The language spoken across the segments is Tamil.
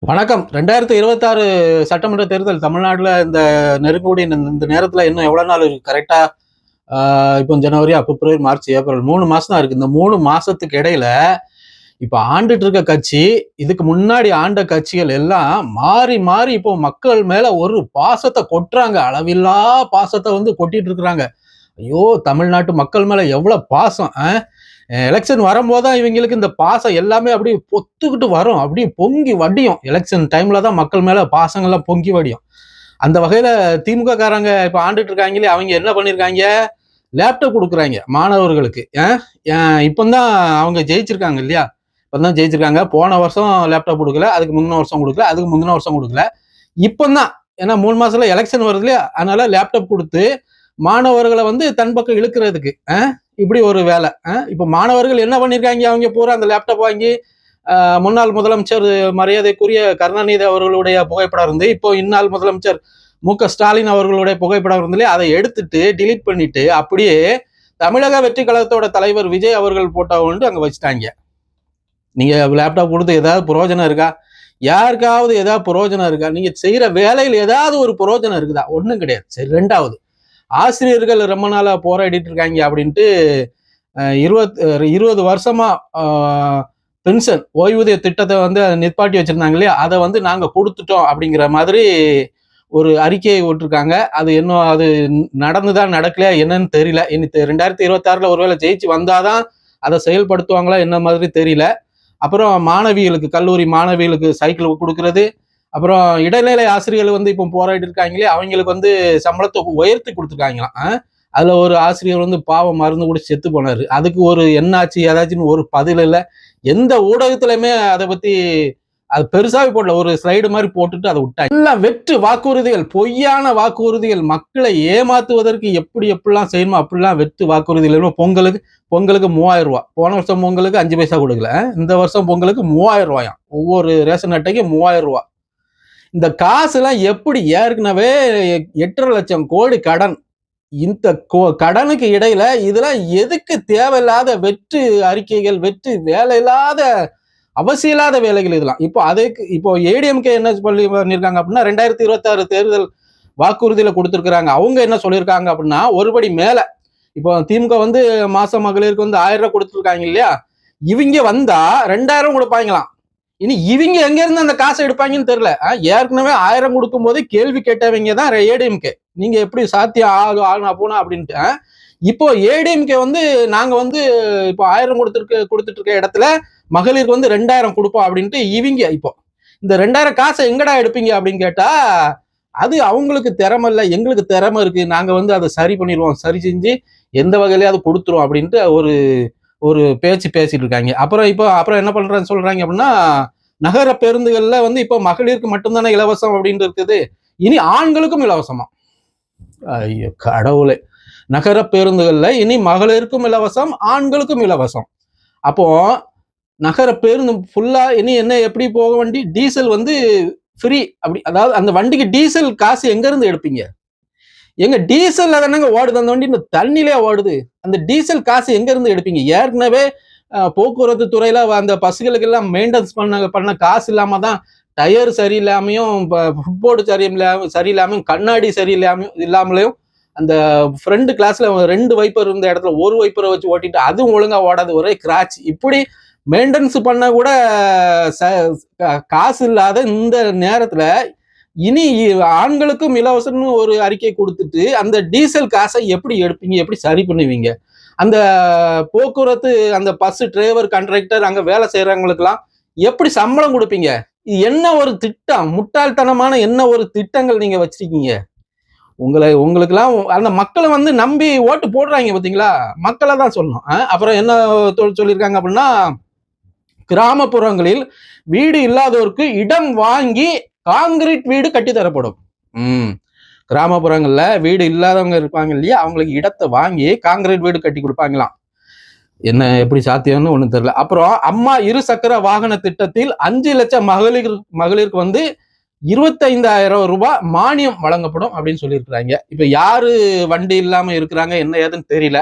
வணக்கம். 2026 சட்டமன்ற தேர்தல் தமிழ்நாடுல இந்த நெருங்கக்கூடிய இந்த நேரத்துல இன்னும் எவ்வளவு நாள் இருக்கு? கரெக்டா இப்போ ஜனவரி, பிப்ரவரி, மார்ச், ஏப்ரல் 3 மாசம் தான் இருக்கு. இந்த 3 மாசத்துக்கு இடையில இப்ப ஆண்டுட்டு இருக்க கட்சி, இதுக்கு முன்னாடி ஆண்ட கட்சிகள் எல்லாம் மாறி மாறி இப்போ மக்கள் மேல ஒரு பாசத்தை கொட்டுறாங்க. அளவில்லா பாசத்தை வந்து கொட்டிட்டு இருக்கிறாங்க. ஐயோ! தமிழ்நாட்டு மக்கள் மேல எவ்வளவு பாசம். எலெக்ஷன் வரும்போதுதான் இவங்களுக்கு இந்த பாசம் எல்லாமே அப்படியே பொத்துக்கிட்டு வரும். அப்படியே பொங்கி வடியும். எலெக்ஷன் டைம்ல தான் மக்கள் மேல பாசங்கள்லாம் பொங்கி வடியும். அந்த வகையில திமுக காரங்க இப்ப ஆண்டுட்டு இருக்காங்களே, அவங்க என்ன பண்ணிருக்காங்க? லேப்டாப் கொடுக்குறாங்க மாணவர்களுக்கு. இப்பதான் அவங்க ஜெயிச்சிருக்காங்க இல்லையா? இப்பதான் ஜெயிச்சிருக்காங்க. போன வருஷம் லேப்டாப் கொடுக்கல, அதுக்கு முந்தின வருஷம் கொடுக்கல, அதுக்கு முந்தின வருஷம் கொடுக்கல. இப்பதான் ஏன்னா 3 மாசத்துல எலெக்ஷன் வருது இல்லையா? அதனால லேப்டாப் கொடுத்து மாணவர்களை வந்து தன் பக்கம் இழுக்கிறதுக்கு இப்படி ஒரு வேலை. இப்ப மாணவர்கள் என்ன பண்ணிருக்காங்க? அவங்க பூரா அந்த லேப்டாப் வாங்கி முன்னாள் முதலமைச்சர் மரியாதைக்குரிய கருணாநிதி அவர்களுடைய புகைப்படம் இருந்து, இப்போ இந்நாள் முதலமைச்சர் மு.க.ஸ்டாலின் அவர்களுடைய புகைப்படம் இருந்தே அதை எடுத்துட்டு டிலீட் பண்ணிட்டு அப்படியே தமிழக வெற்றி கழகத்தோட தலைவர் விஜய் அவர்கள் போட்டோ வந்து அங்க வச்சுட்டாங்க. நீங்க லேப்டாப் கொடுத்து ஏதாவது புரோஜனம் இருக்கா? யாருக்காவது ஏதாவது புரோஜனம் இருக்கா? நீங்க செய்யற வேலையில் ஏதாவது ஒரு புரோஜனம் இருக்குதா? ஒண்ணும் கிடையாது. சரி, 2வது ஆசிரியர்கள் ரொம்ப நாளா போராடிட்டு இருக்காங்க அப்படின்ட்டு 20 வருஷமா பென்ஷன் ஓய்வூதிய திட்டத்தை வந்து நிப்பாட்டி வச்சிருந்தாங்க இல்லையா? அதை வந்து நாங்க கொடுத்துட்டோம் அப்படிங்கிற மாதிரி ஒரு அறிக்கையை விட்டுருக்காங்க. அது இன்னும் அது நடந்துதான் நடக்கலையா என்னன்னு தெரியல. இனி 2026 ஒருவேளை ஜெயிச்சு வந்தாதான் அதை செயல்படுத்துவாங்களா என்ன மாதிரி தெரியல. அப்புறம் மாணவிகளுக்கு, கல்லூரி மாணவிகளுக்கு சைக்கிள் கொடுக்கறது, அப்புறம் இடைநிலை ஆசிரியர்கள் வந்து இப்போ போராடி இருக்காங்களே, அவங்களுக்கு வந்து சம்பளத்தை உயர்த்தி கொடுத்துருக்காங்களாம். அதுல ஒரு ஆசிரியர் வந்து பாவம் மருந்து கூட செத்து போனாரு. அதுக்கு ஒரு என்னாச்சு ஏதாச்சும் ஒரு பதில் இல்லை. எந்த ஊடகத்திலுமே அதை பத்தி அது பெருசாவே போடல. ஒரு ஸ்லைடு மாதிரி போட்டுட்டு அதை விட்டாங்க. எல்லாம் வெற்று வாக்குறுதிகள், பொய்யான வாக்குறுதிகள், மக்களை ஏமாத்துவதற்கு எப்படிலாம் செய்யணுமோ அப்படிலாம் வெற்று வாக்குறுதிகள். பொங்கலுக்கு 3000 ரூபாய். போன வருஷம் பொங்கலுக்கு 5 பைசா கொடுக்கல. இந்த வருஷம் பொங்கலுக்கு 3000 ரூபாயாம். ஒவ்வொரு ரேஷன் அட்டைக்கு 3000 ரூபாய். இந்த காசு எல்லாம் எப்படி? ஏற்கனவே 8.5 லட்சம் கோடி கடன். இந்த கடனுக்கு இடையில இதெல்லாம் எதுக்கு? தேவையில்லாத வெற்று அறிக்கைகள், வெற்று வேலையில்லாத அவசியம் இல்லாத வேலைகள் இதெல்லாம். இப்போ ஏடிஎம்கே என்ன பண்ணிருக்காங்க அப்படின்னா, 2026 தேர்தல் வாக்குறுதியில கொடுத்திருக்கிறாங்க. அவங்க என்ன சொல்லியிருக்காங்க அப்படின்னா, ஒருபடி மேல இப்போ திமுக வந்து மாச மகளிருக்கு வந்து 1000 ரூபாய் கொடுத்துருக்காங்க இல்லையா? இவங்க வந்தா 2000 கொடுப்பாங்களாம். இனி இவங்க எங்க இருந்து அந்த காசை எடுப்பாங்கன்னு தெரியல. ஏற்கனவே 1000 கொடுக்கும் போது கேள்வி கேட்டவங்க தான் ஏடிஎம்கே. நீங்க எப்படி சாத்தியம் ஆகுனா போனா அப்படின்ட்டு. இப்போ ஏடிஎம்கே வந்து நாங்க வந்து இப்போ 1000 கொடுத்துட்டு இருக்க இடத்துல மகளிருக்கு வந்து 2000 கொடுப்போம் அப்படின்ட்டு இவங்க இப்போ இந்த 2000 காசை எங்கடா எடுப்பீங்க அப்படின்னு கேட்டா, அது அவங்களுக்கு திறமை இல்லை, எங்களுக்கு திறமை இருக்கு, நாங்க வந்து அதை சரி பண்ணிடுவோம், சரி செஞ்சு எந்த வகையிலயாவது கொடுத்துருவோம் அப்படின்ட்டு ஒரு ஒரு பேச்சு பேசிட்டு இருக்காங்க. அப்புறம் என்ன பண்றேன்னு சொல்றாங்க அப்படின்னா, நகர பேருந்துகள்ல வந்து இப்போ மகளிருக்கு மட்டும்தானே இலவசம் அப்படின்னு இருக்குது, இனி ஆண்களுக்கும் இலவசமா. ஐயோ கடவுளே! நகர பேருந்துகள்ல இனி மகளிருக்கும் இலவசம், ஆண்களுக்கும் இலவசம். அப்போ நகர பேருந்து ஃபுல்லா இனி என்ன? எப்படி போக வண்டி? டீசல் வந்து ஃப்ரீ. அப்படி அதாவது அந்த வண்டிக்கு டீசல் காசு எங்க இருந்து எடுப்பீங்க? எங்க டீசல் தானங்க ஓடுது அந்த வண்டி, இந்த தண்ணிலே ஓடுது. அந்த டீசல் காசு எங்க இருந்து எடுப்பீங்க? ஏற்கனவே போக்குவரத்து துறையில அந்த பஸ்களுக்கு எல்லாம் மெயின்டெனன்ஸ் பண்ண காசு இல்லாம தான் டயர் சரியில்லாமையும், ஃபுட்போர்டு சரியில்லாமையும், கண்ணாடி இல்லாமலையும், அந்த ஃப்ரண்ட் கிளாஸ்ல 2 வைப்பர் இருந்த இடத்துல ஒரு வைப்பரை வச்சு ஓட்டிட்டு அதுவும் ஒழுங்கா ஓடாது, ஒரே கிராச். இப்படி மெயின்டெனன்ஸ் பண்ண கூட காசு இல்லாத இந்த நேரத்துல இனி ஆண்களுக்கும் இலவசம்னு ஒரு அறிக்கை கொடுத்துட்டு அந்த டீசல் காசை எப்படி எடுப்பீங்க? எப்படி சரி பண்ணுவீங்க? அந்த போக்குவரத்து அந்த பஸ் டிரைவர், கண்டக்டர் அங்க வேலை செய்யறவங்களுக்கெல்லாம் எப்படி சம்பளம் கொடுப்பீங்க? இது என்ன ஒரு திட்டம்? முட்டாள்தனமான என்ன ஒரு திட்டங்கள் நீங்க வச்சிருக்கீங்க? உங்களுக்கெல்லாம் அந்த மக்களை வந்து நம்பி ஓட்டு போடுறாங்க பாத்தீங்களா? மக்களை தான் சொல்லணும். அப்புறம் என்ன சொல்லியிருக்காங்க அப்படின்னா, கிராமப்புறங்களில் வீடு இல்லாதோருக்கு இடம் வாங்கி காங்கிரீட் வீடு கட்டி தரப்படும். கிராமப்புறங்கள்ல வீடு இல்லாதவங்க இருப்பாங்க இல்லையா, அவங்களுக்கு இடத்தை வாங்கி காங்கிரீட் வீடு கட்டி கொடுப்பாங்களாம். என்ன எப்படி சாத்தியம்னு ஒண்ணும் தெரியல. அப்புறம் அம்மா 2 சக்கர வாகன திட்டத்தில் 5 லட்சம் மகளிருக்கு வந்து 25,000 ரூபாய் மானியம் வழங்கப்படும் அப்படின்னு சொல்லியிருக்கிறாங்க. இப்ப யாரு வண்டி இல்லாம இருக்கிறாங்க என்ன ஏதுன்னு தெரியல.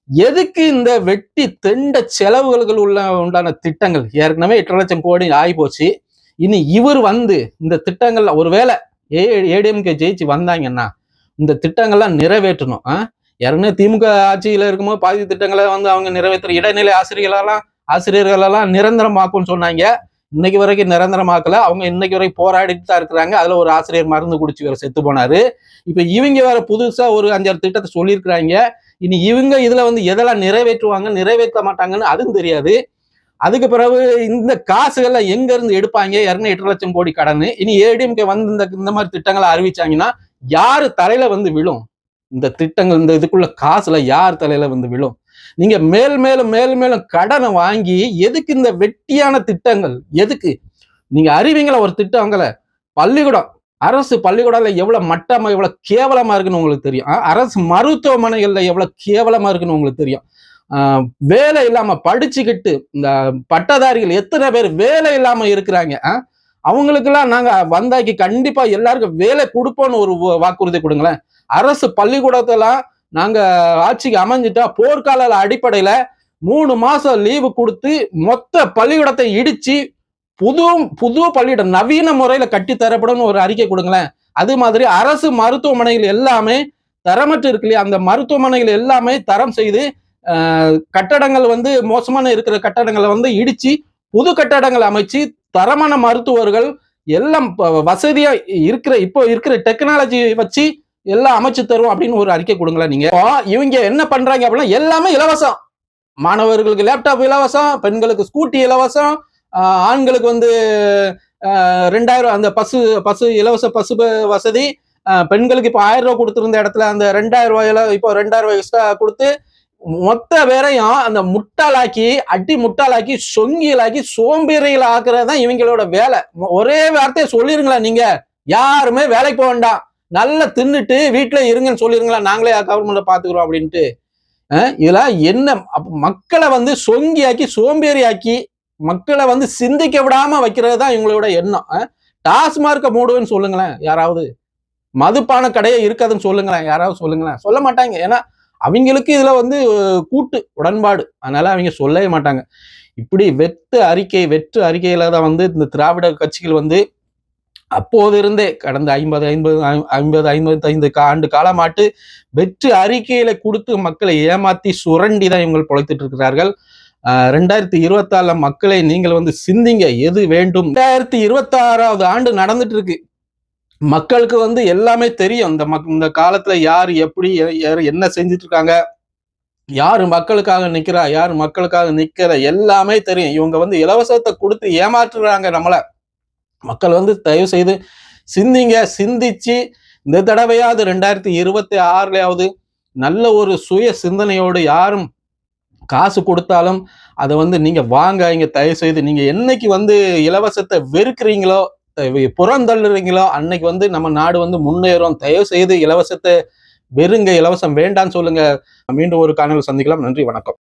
எதுக்கு இந்த வெட்டி தெண்ட செலவுகள் உண்டான திட்டங்கள்? ஏற்கனவே 8 லட்சம் கோடி ஆகி போச்சு. இனி இவர் வந்து இந்த திட்டங்கள்ல ஒருவேளை ஏடிஎம்கே ஜெயிச்சு வந்தாங்கன்னா இந்த திட்டங்கள்லாம் நிறைவேற்றணும். ஏற்கனவே திமுக ஆட்சியில இருக்கும்போது பாதி திட்டங்களை வந்து அவங்க நிறைவேற்ற இடைநிலை ஆசிரியர்களெல்லாம் நிரந்தரமாக்கும்னு சொன்னாங்க. இன்னைக்கு வரைக்கும் நிரந்தரமாக்கல. அவங்க இன்னைக்கு வரைக்கும் போராடிட்டு தான் இருக்கிறாங்க. அதுல ஒரு ஆசிரியர் மருந்து குடிச்சு வேற செத்து போனாரு. இப்ப இவங்க வேற புதுசா ஒரு 5-6 திட்டத்தை சொல்லியிருக்கிறாங்க. இனி இவங்க இதுல வந்து எதெல்லாம் நிறைவேற்றுவாங்க நிறைவேற்ற மாட்டாங்கன்னு அதுவும் தெரியாது. அதுக்கு பிறகு இந்த காசுகளை எங்க இருந்து எடுப்பாங்க? 8 லட்சம் கோடி கடன். இனி ஏடிஎம்கே வந்து இந்த மாதிரி திட்டங்களை அறிவிச்சாங்கன்னா யாரு தலையில வந்து விழும்? இந்த திட்டங்கள் இந்த இதுக்குள்ள காசுல யார் தலையில வந்து விழும்? நீங்க மேல் மேலும் கடனை வாங்கி எதுக்கு இந்த வெட்டியான திட்டங்கள்? எதுக்கு நீங்க அறிவிங்களா ஒரு திட்டங்களை? பள்ளிக்கூடம், அரசு பள்ளிக்கூடம்ல எவ்வளவு மட்டமா எவ்வளவு கேவலமா இருக்குன்னு உங்களுக்கு தெரியும். அரசு மருத்துவமனைகள்ல எவ்வளவு கேவலமா இருக்குன்னு உங்களுக்கு தெரியும். வேலை இல்லாம படிச்சுக்கிட்டு இந்த பட்டதாரிகள் எத்தனை பேர் வேலை இல்லாம இருக்கிறாங்க. அவங்களுக்கெல்லாம் நாங்க வந்தாக்கி கண்டிப்பா எல்லாருக்கும் வேலை கொடுப்போம்னு ஒரு வாக்குறுதி கொடுங்களேன். அரசு பள்ளிக்கூடத்தெல்லாம் நாங்க ஆட்சிக்கு அமைஞ்சிட்டா போர்க்கால அடிப்படையில 3 மாசம் லீவு கொடுத்து மொத்த பள்ளிக்கூடத்தை இடிச்சு புது பள்ளியிடம் நவீன முறையில கட்டி தரப்படும் ஒரு அறிக்கை கொடுங்களேன். அது மாதிரி அரசு மருத்துவமனைகள் எல்லாமே தரமற்று இருக்கு இல்லையா? அந்த மருத்துவமனைகள் எல்லாமே தரம் செய்து கட்டடங்கள் வந்து மோசமான இருக்கிற கட்டடங்களை வந்து இடிச்சு புது கட்டடங்கள் அமைச்சு தரமான மருத்துவர்கள் எல்லாம் வசதியா இப்போ இருக்கிற டெக்னாலஜி வச்சு எல்லாம் அமைச்சு தரும் அப்படின்னு ஒரு அறிக்கை கொடுங்களேன். நீங்க இவங்க என்ன பண்றாங்க அப்படின்னா எல்லாமே இலவசம். மாணவர்களுக்கு லேப்டாப் இலவசம், பெண்களுக்கு ஸ்கூட்டி இலவசம், ஆண்களுக்கு வந்து 2000 அந்த பசு இலவச பசு வசதி, பெண்களுக்கு இப்போ 1000 ரூபாய் கொடுத்திருந்த இடத்துல அந்த 2000 ரூபாயில இப்போ 2000 ரூபாய் எக்ஸ்ட்ரா கொடுத்து மொத்த பேரையும் அந்த முட்டாளாக்கி சொங்கியலாக்கி சோம்பேறிகள் ஆக்குறதுதான் இவங்களோட வேலை. ஒரே வார்த்தையை சொல்லிருங்களா, நீங்க யாருமே வேலைக்கு போக வேண்டாம், நல்லா தின்னுட்டு வீட்டுல இருங்கன்னு சொல்லிருங்களா, நாங்களே கவர்மெண்ட்ல பாத்துக்கிறோம் அப்படின்ட்டு. இதெல்லாம் என்ன? மக்களை வந்து சொங்கியாக்கி சோம்பேறியாக்கி மக்களை வந்து சிந்திக்க விடாம வைக்கிறது தான் இவங்களோட எண்ணம். டாஸ்மார்க்க மூடுவேன்னு சொல்லுங்களேன் யாராவது, மதுப்பான கடையே இருக்காதுன்னு சொல்லுங்களேன் யாராவது சொல்லுங்களேன். சொல்ல மாட்டாங்க. ஏன்னா அவங்களுக்கு இதுல வந்து கூட்டு உடன்பாடு, அதனால அவங்க சொல்லவே மாட்டாங்க. இப்படி வெற்று அறிக்கையில தான் வந்து இந்த திராவிட கட்சிகள் வந்து அப்போது இருந்தே கடந்த 55 ஆண்டு காலமாட்டு வெற்று அறிக்கையில கொடுத்து மக்களை ஏமாத்தி சுரண்டி தான் இவங்க பொழைத்துட்டு இருக்கிறார்கள். 2024 மக்களை நீங்கள் வந்து சிந்திங்க, எது வேண்டும். 2026வது ஆண்டு நடந்துட்டு இருக்கு. மக்களுக்கு வந்து எல்லாமே தெரியும். இந்த காலத்துல யாரு எப்படி என்ன செஞ்சுட்டு இருக்காங்க, யாரு மக்களுக்காக நிக்கிறா, யாரு மக்களுக்காக நிக்கிற எல்லாமே தெரியும். இவங்க வந்து இலவசத்தை கொடுத்து ஏமாற்றுறாங்க நம்மள. மக்கள் வந்து தயவு செய்து சிந்திங்க. சிந்திச்சு இந்த தடவையாவது 2026லயாவது நல்ல ஒரு சுய சிந்தனையோடு யாரும் காசு கொடுத்தாலும் அதை வந்து நீங்க வாங்க. இங்க தயவு செய்து நீங்க என்னைக்கு வந்து இலவசத்தை வெறுக்கிறீங்களோ புறந்தள்ளுறீங்களோ அன்னைக்கு வந்து நம்ம நாடு வந்து முன்னேறும். தயவு செய்து இலவசத்தை வெறுங்க, இலவசம் வேண்டான்னு சொல்லுங்க. மீண்டும் ஒரு காணொளியில் சந்திக்கலாம். நன்றி, வணக்கம்.